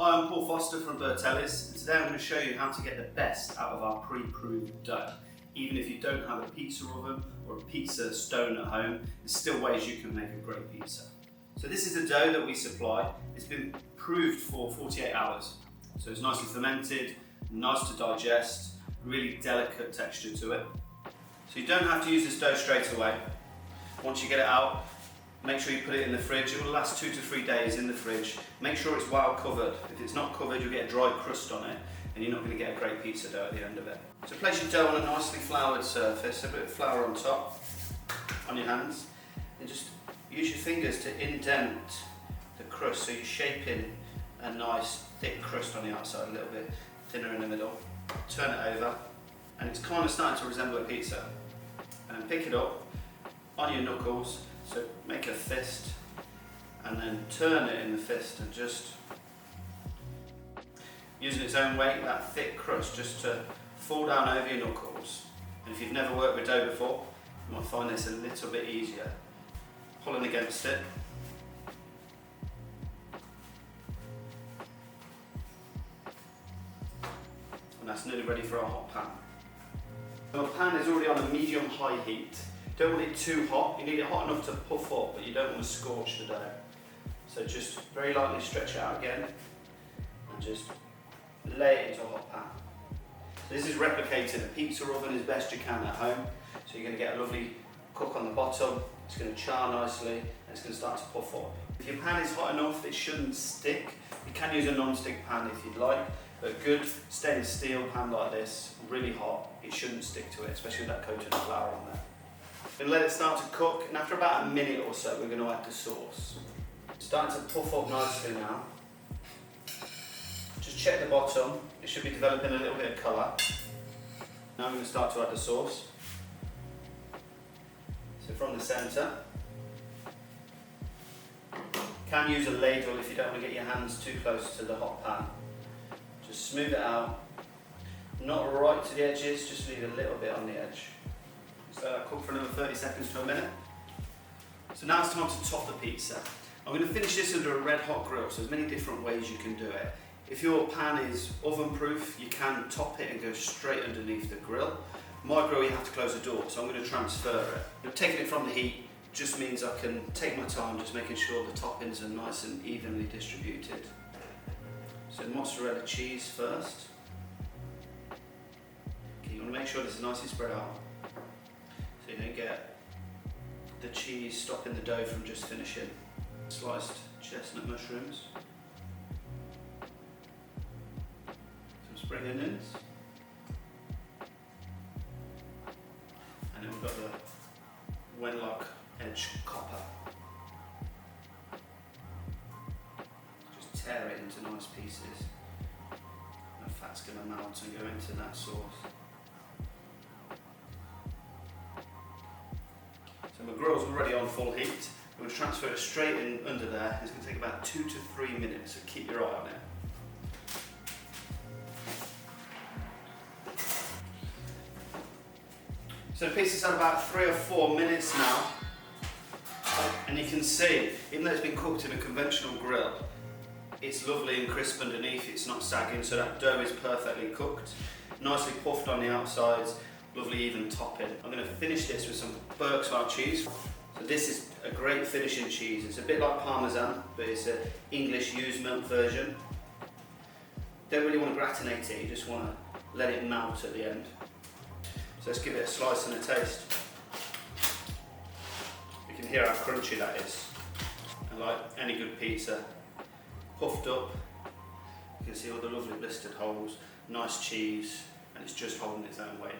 Hi, I'm Paul Foster from Bertellis, and today I'm going to show you how to get the best out of our pre-proved dough. Even if you don't have a pizza oven or a pizza stone at home, there's still ways you can make a great pizza. So this is the dough that we supply. It's been proved for 48 hours. So it's nicely fermented, nice to digest, really delicate texture to it. So you don't have to use this dough straight away. Once you get it out, make sure you put it in the fridge. It will last 2 to 3 days in the fridge. Make sure it's well covered. If it's not covered, you'll get a dry crust on it and you're not going to get a great pizza dough at the end of it. So place your dough on a nicely floured surface, a bit of flour on top, on your hands, and just use your fingers to indent the crust so you're shaping a nice thick crust on the outside, a little bit thinner in the middle. Turn it over and it's kind of starting to resemble a pizza. And pick it up on your knuckles. So make a fist and then turn it in the fist and just using its own weight, that thick crust, just to fall down over your knuckles. And if you've never worked with dough before, you might find this a little bit easier. Pulling against it. And that's nearly ready for our hot pan. Our pan is already on a medium-high heat. Don't want it too hot, you need it hot enough to puff up, but you don't want to scorch the dough. So just very lightly stretch it out again and just lay it into a hot pan. So this is replicating a pizza oven as best you can at home. So you're going to get a lovely cook on the bottom, it's going to char nicely and it's going to start to puff up. If your pan is hot enough, it shouldn't stick. You can use a non-stick pan if you'd like, but a good stainless steel pan like this, really hot, it shouldn't stick to it, especially with that coating of flour on there. And let it start to cook, and after about a minute or so we're going to add the sauce. It's starting to puff up nicely now. Just check the bottom, it should be developing a little bit of colour. Now I'm going to start to add the sauce. So from the centre. Can use a ladle if you don't want to get your hands too close to the hot pan. Just smooth it out. Not right to the edges, just leave a little bit on the edge. So cook for another 30 seconds to a minute. So now it's time to top the pizza. I'm going to finish this under a red hot grill, so there's many different ways you can do it. If your pan is oven proof, you can top it and go straight underneath the grill. My grill you have to close the door, so I'm going to transfer it. Taking it from the heat just means I can take my time just making sure the toppings are nice and evenly distributed. So mozzarella cheese first. Okay, you want to make sure this is nicely spread out. So you don't get the cheese stopping the dough from just finishing. Sliced chestnut mushrooms. Some spring onions. And then we've got the Wenlock Edge copper. Just tear it into nice pieces. The fat's going to melt and go into that sauce. So my grill's already on full heat. I'm going to transfer it straight in under there. It's going to take about 2 to 3 minutes, so keep your eye on it. So the pizza's had about 3 or 4 minutes now. And you can see, even though it's been cooked in a conventional grill, it's lovely and crisp underneath, it's not sagging, so that dough is perfectly cooked. Nicely puffed on the outsides. Lovely even topping. I'm going to finish this with some Berkswell cheese. So this is a great finishing cheese. It's a bit like Parmesan, but it's an English used milk version. Don't really want to gratinate it, you just want to let it melt at the end. So let's give it a slice and a taste. You can hear how crunchy that is. And like any good pizza, puffed up. You can see all the lovely blistered holes, nice cheese, and it's just holding its own weight.